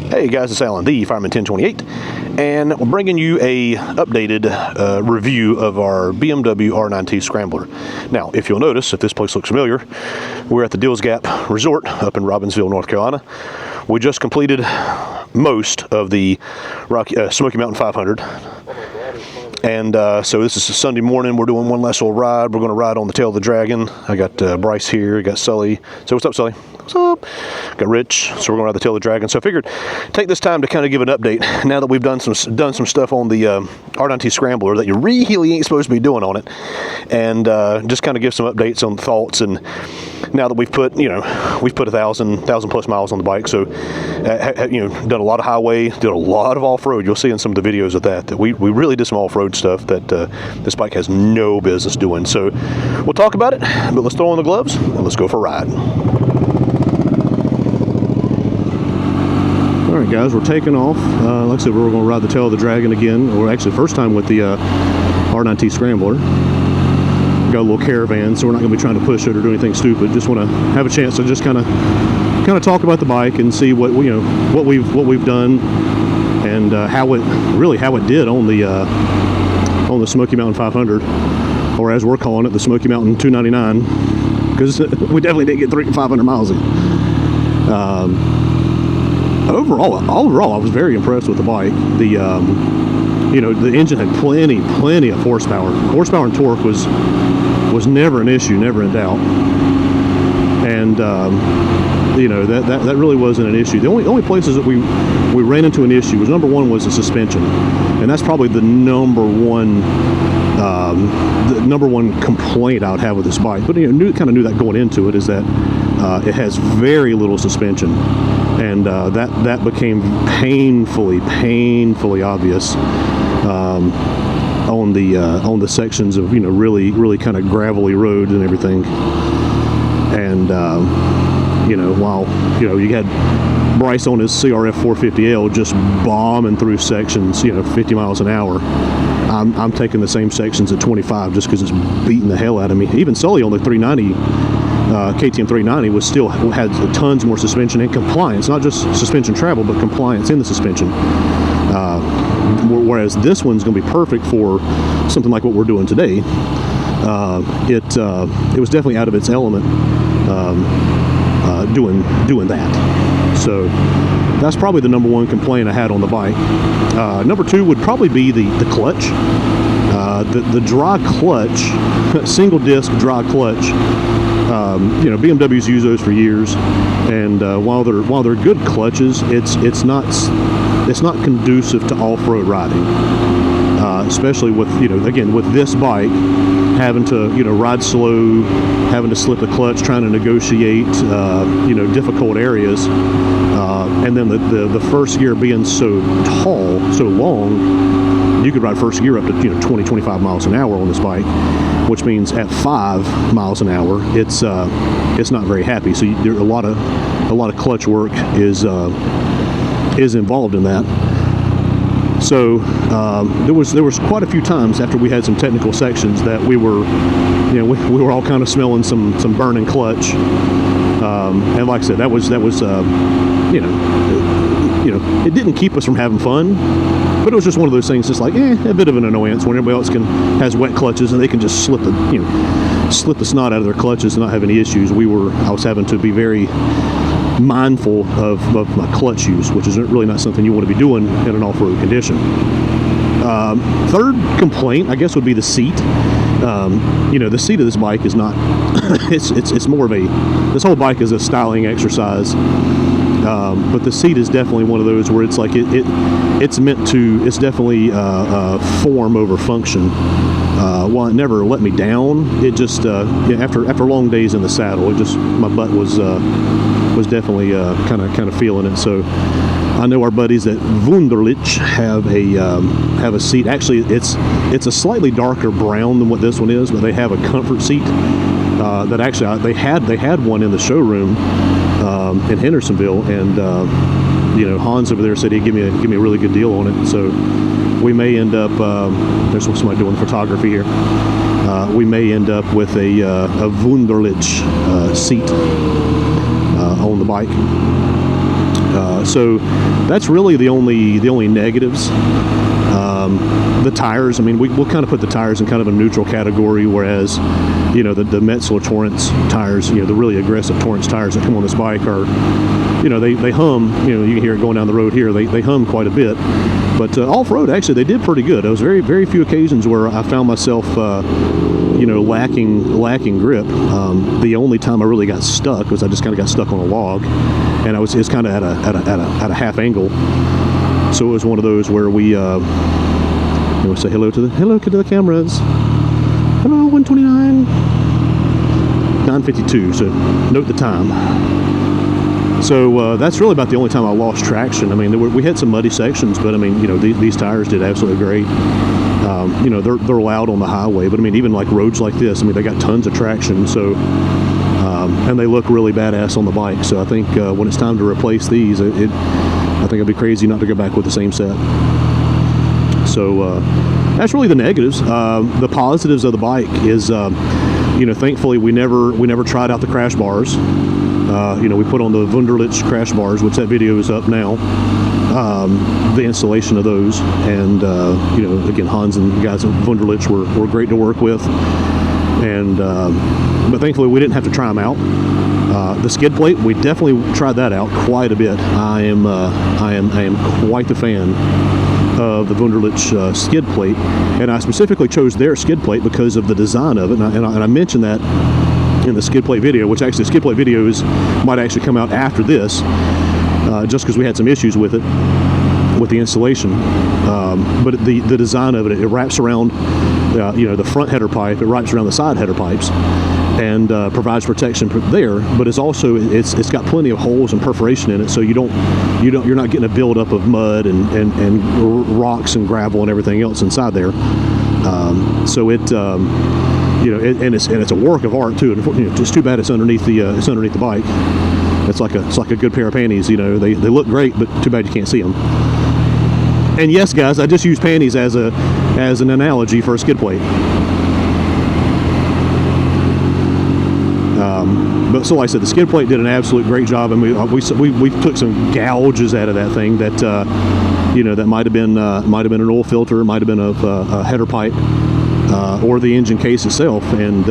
Hey guys, it's Alan, the Fireman 1028, and we're bringing you a updated review of our BMW R9T Scrambler. Now, if you'll notice, if this place looks familiar, we're at the Dills Gap Resort up in Robbinsville, North Carolina. We just completed most of the Smokey Mountain 500. And so this is a Sunday morning. We're doing one last little ride. We're going to ride on the tail of the dragon. I got Bryce here. I got Sully. So what's up, Sully? What's up? Got Rich. So we're going to ride the tail of the dragon. So I figured take this time to kind of give an update now that we've done some stuff on the R9T Scrambler that you really ain't supposed to be doing on it, and just kind of give some updates on thoughts. And now that we've put 1,000 plus miles on the bike, so done a lot of highway, did a lot of off-road. You'll see in some of the videos of that we really did some off-road stuff that this bike has no business doing. So we'll talk about it, but let's throw on the gloves and let's go for a ride. All right, guys, we're taking off. Like I said, we're going to ride the tail of the dragon again, or actually first time with the R9T Scrambler. Got a little caravan, so we're not going to be trying to push it or do anything stupid. Just want to have a chance to just kind of talk about the bike and see what we've done and how it did on the Smokey Mountain 500, or as we're calling it, the Smokey Mountain 299, because we definitely didn't get 500 miles in. Overall, I was very impressed with the bike. The engine had plenty of horsepower. Horsepower and torque was never an issue, never in doubt. And that really wasn't an issue. The only places that we ran into an issue was, number one, was the suspension, and that's probably the number one complaint I would have with this bike. But kind of knew that going into it, is that it has very little suspension, and that became painfully obvious on the sections of really kind of gravelly roads and everything. And while you had Bryce on his CRF 450L just bombing through sections 50 miles an hour, I'm taking the same sections at 25 just because it's beating the hell out of me. Even Sully on the 390 KTM 390 had tons more suspension and compliance, not just suspension travel, but compliance in the suspension. Whereas this one's going to be perfect for something like what we're doing today. It was definitely out of its element doing that. So that's probably the number one complaint I had on the bike. Number two would probably be the clutch. The dry clutch, single disc dry clutch. BMW's used those for years, and while they're good clutches, it's not conducive to off-road riding, especially with with this bike having to ride slow, having to slip the clutch, trying to negotiate difficult areas, and then the first gear being so tall, so long. You could ride first gear up to 20-25 miles an hour on this bike, which means at 5 miles an hour it's not very happy. So there a lot of clutch work is involved in that. So there was quite a few times after we had some technical sections that we were all kind of smelling some burning clutch, and like I said, that was it didn't keep us from having fun, but it was just one of those things, just like a bit of an annoyance when everybody else has wet clutches and they can just slip the snot out of their clutches and not have any issues. I was having to be very mindful of my clutch use, which is really not something you want to be doing in an off-road condition. Third complaint, I guess, would be the seat. The seat of this bike is not it's more of this whole bike is a styling exercise, but the seat is definitely one of those where it's like it's definitely form over function. While it never let me down, it just after long days in the saddle, my butt was definitely kind of feeling it. So I know our buddies at Wunderlich have a seat. Actually, it's a slightly darker brown than what this one is, but they have a comfort seat that actually they had one in the showroom in Hendersonville, and Hans over there said he'd give me a really good deal on it. So we may end up there's somebody doing photography here. We may end up with a Wunderlich seat on the bike. So that's really the only negatives. The tires, I mean, we'll kind of put the tires in kind of a neutral category, whereas, you know, the Metzeler Torrance tires, you know, the really aggressive Torrance tires that come on this bike are, you know, they hum, you know, you can hear it going down the road here, they hum quite a bit. But off-road, actually, they did pretty good. There was very few occasions where I found myself, you know, lacking grip. The only time I really got stuck was I just kind of got stuck on a log, and it's kind of at a half angle. So it was one of those where we say hello to the cameras. Hello, 129, 9:52. So note the time. So that's really about the only time I lost traction. I mean, we had some muddy sections, but I mean, you know, these tires did absolutely great. You know, they're loud on the highway, but I mean, even like roads like this, I mean, they got tons of traction. So and they look really badass on the bike. So I think when it's time to replace these, I think it'd be crazy not to go back with the same set. So that's really the negatives. The positives of the bike is, you know, thankfully we never tried out the crash bars. You know, we put on the Wunderlich crash bars, which that video is up now. The installation of those, and you know, again, Hans and the guys at Wunderlich were great to work with. And but thankfully we didn't have to try them out. The skid plate, we definitely tried that out quite a bit. I am quite a fan of the Wunderlich skid plate, and I specifically chose their skid plate because of the design of it. And I mentioned that in the skid plate video, which actually the skid plate videos might actually come out after this, just because we had some issues with it, with the installation. But the design of it wraps around, you know, the front header pipe, it wraps around the side header pipes, and provides protection there. But it's got plenty of holes and perforation in it, so you're not getting a buildup of mud and rocks and gravel and everything else inside there. So it, you know, and it's a work of art too. And you know, just too bad it's underneath the bike. It's like a good pair of panties. You know, they look great, but too bad you can't see them. And yes, guys, I just use panties as an analogy for a skid plate. But so like I said, the skid plate did an absolute great job, and we took some gouges out of that thing that you know, that might have been an oil filter, might have been a header pipe, or the engine case itself, and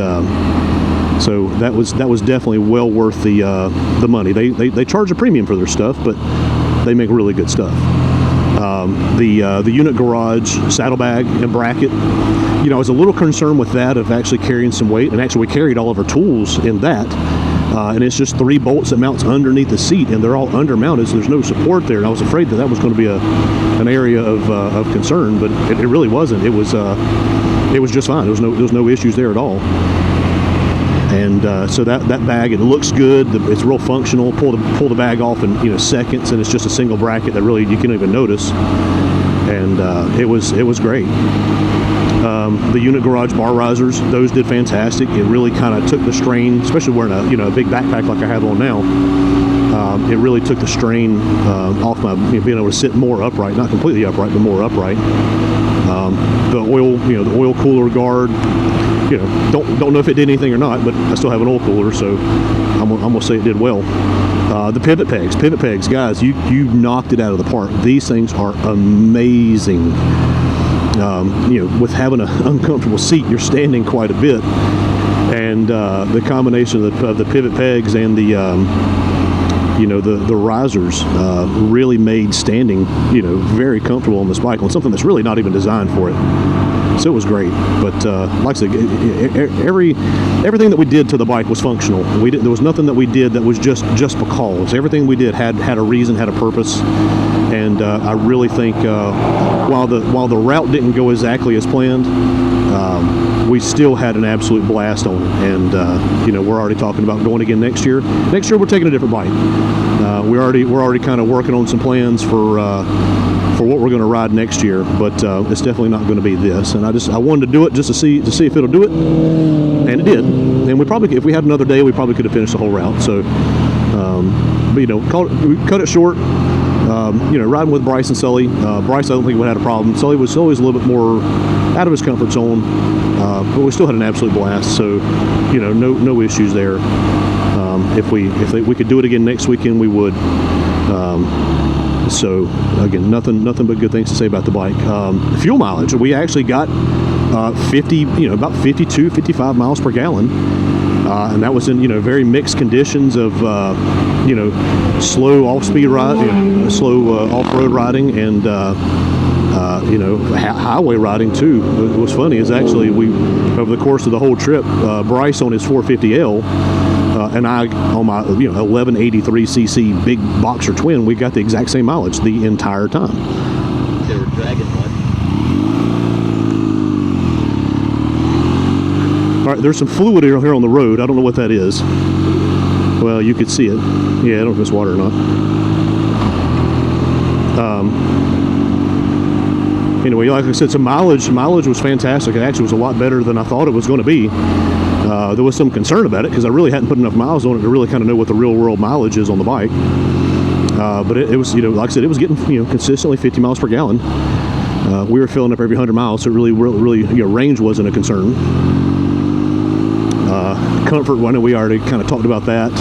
so that was definitely well worth the money. They charge a premium for their stuff, but they make really good stuff. The unit garage saddlebag and bracket, you know, I was a little concerned with that, of actually carrying some weight, and actually we carried all of our tools in that, and it's just 3 bolts that mounts underneath the seat, and they're all undermounted, so there's no support there, and I was afraid that was going to be an area of concern, but it really wasn't. It was just fine. There was no issues there at all. And so that bag, it looks good. It's real functional. Pull the bag off in, you know, seconds, and it's just a single bracket that really you can't even notice. And it was great. The unit garage bar risers, those did fantastic. It really kind of took the strain, especially wearing a big backpack like I have on now. It really took the strain off my, you know, being able to sit more upright, not completely upright, but more upright. The oil cooler guard, you know, don't know if it did anything or not, but I still have an oil cooler, so I'm gonna say it did well. The pivot pegs, guys, you knocked it out of the park. These things are amazing. You know, with having an uncomfortable seat, you're standing quite a bit, and the combination of the pivot pegs and the risers really made standing, you know, very comfortable on this bike, on something that's really not even designed for it. So it was great. But like I said, everything that we did to the bike was functional. There was nothing that we did that was just because. Everything we did had a reason, had a purpose. And I really think while the route didn't go exactly as planned, we still had an absolute blast on it. And you know, we're already talking about going again next year. Next year we're taking a different bike. We're already kind of working on some plans for what we're going to ride next year, but it's definitely not going to be this. And I wanted to do it just to see if it'll do it, and it did. And we probably, if we had another day, we probably could have finished the whole route. So, but you know, we cut it short. You know, riding with Bryce and Sully. Bryce, I don't think we had a problem. Sully was always a little bit more out of his comfort zone, but we still had an absolute blast. So, you know, no issues there. If we could do it again next weekend, we would. So again, nothing but good things to say about the bike. Fuel mileage, we actually got 50, about 52, 55 miles per gallon, and that was in very mixed conditions of slow off-speed ride, slow off-road riding, and highway riding too. What was funny is actually over the course of the whole trip, Bryce on his 450L. And I on my 1183cc big boxer twin, we got the exact same mileage the entire time. They were dragging one. All right, there's some fluid here on the road. I don't know what that is. Well, you could see it. Yeah, I don't know if it's water or not. Anyway, like I said, so mileage was fantastic. It actually was a lot better than I thought it was going to be. There was some concern about it because I really hadn't put enough miles on it to really kind of know what the real world mileage is on the bike. But it was, like I said, it was getting consistently 50 miles per gallon. We were filling up every 100 miles, so really range wasn't a concern. Comfort, well, I know we already kind of talked about that.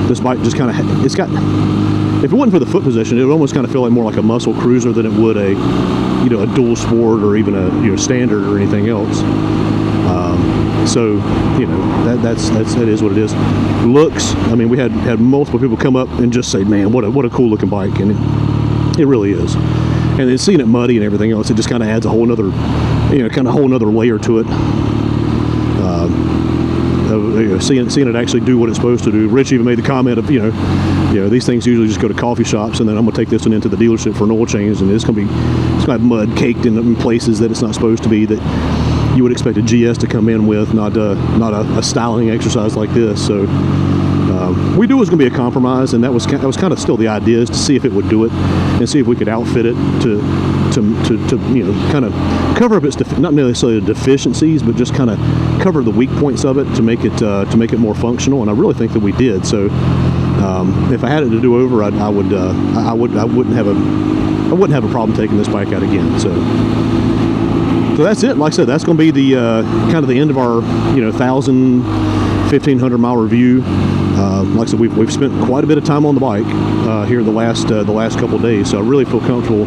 This bike just kind of, if it wasn't for the foot position, it would almost kind of feel like more like a muscle cruiser than it would a dual sport or even a standard or anything else. So that is what it is. Looks, I mean, we had multiple people come up and just say, man, what a cool looking bike, and it really is. And then seeing it muddy and everything else, it just kind of adds a whole nother layer to it. Seeing it actually do what it's supposed to do. Rich even made the comment of these things usually just go to coffee shops, and then I'm gonna take this one into the dealership for an oil change, and it's gonna have mud caked in places that it's not supposed to be, that you would expect a GS to come in with, not a styling exercise like this. So we knew it was going to be a compromise, and that was kind of still the idea, is to see if it would do it and see if we could outfit it to kind of cover up its not necessarily the deficiencies, but just kind of cover the weak points of it to make it more functional. And I really think that we did. So if I had it to do over, I wouldn't have a problem taking this bike out again. So that's it. Like I said, that's going to be the kind of the end of our 1,500 mile review. Like I said, we've spent quite a bit of time on the bike here the last couple of days, so I really feel comfortable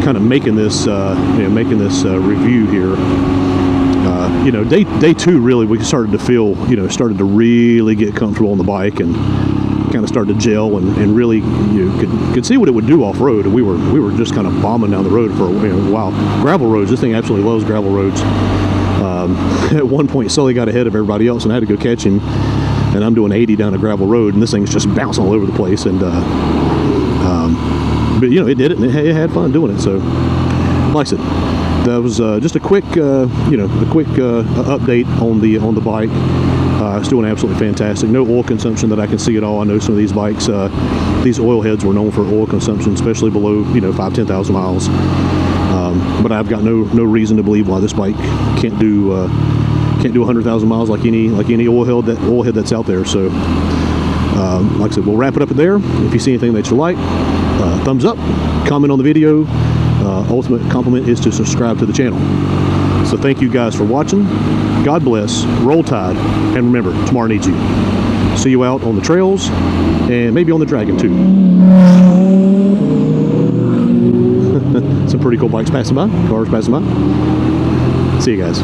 kind of making this review here. Day two, really, we started to feel started to really get comfortable on the bike and kind of started to gel and really could see what it would do off road. We were just kind of bombing down the road for a while. Gravel roads, this thing absolutely loves gravel roads. At one point, Sully got ahead of everybody else, and I had to go catch him. And I'm doing 80 down a gravel road, and this thing's just bouncing all over the place. And but it did it, and it had fun doing it. So, like I said, that was just a quick update on the bike. It's doing absolutely fantastic. No oil consumption that I can see at all. I know some of these bikes, these oil heads were known for oil consumption, especially below 5,000-10,000 miles. But I've got no reason to believe why this bike can't do 100,000 miles like any oil head that's out there. So like I said, we'll wrap it up there. If you see anything that you like, thumbs up, comment on the video. Ultimate compliment is to subscribe to the channel. So thank you guys for watching. God bless, roll tide, and remember, tomorrow needs you. See you out on the trails and maybe on the Dragon too. Some pretty cool bikes passing by, cars passing by. See you guys.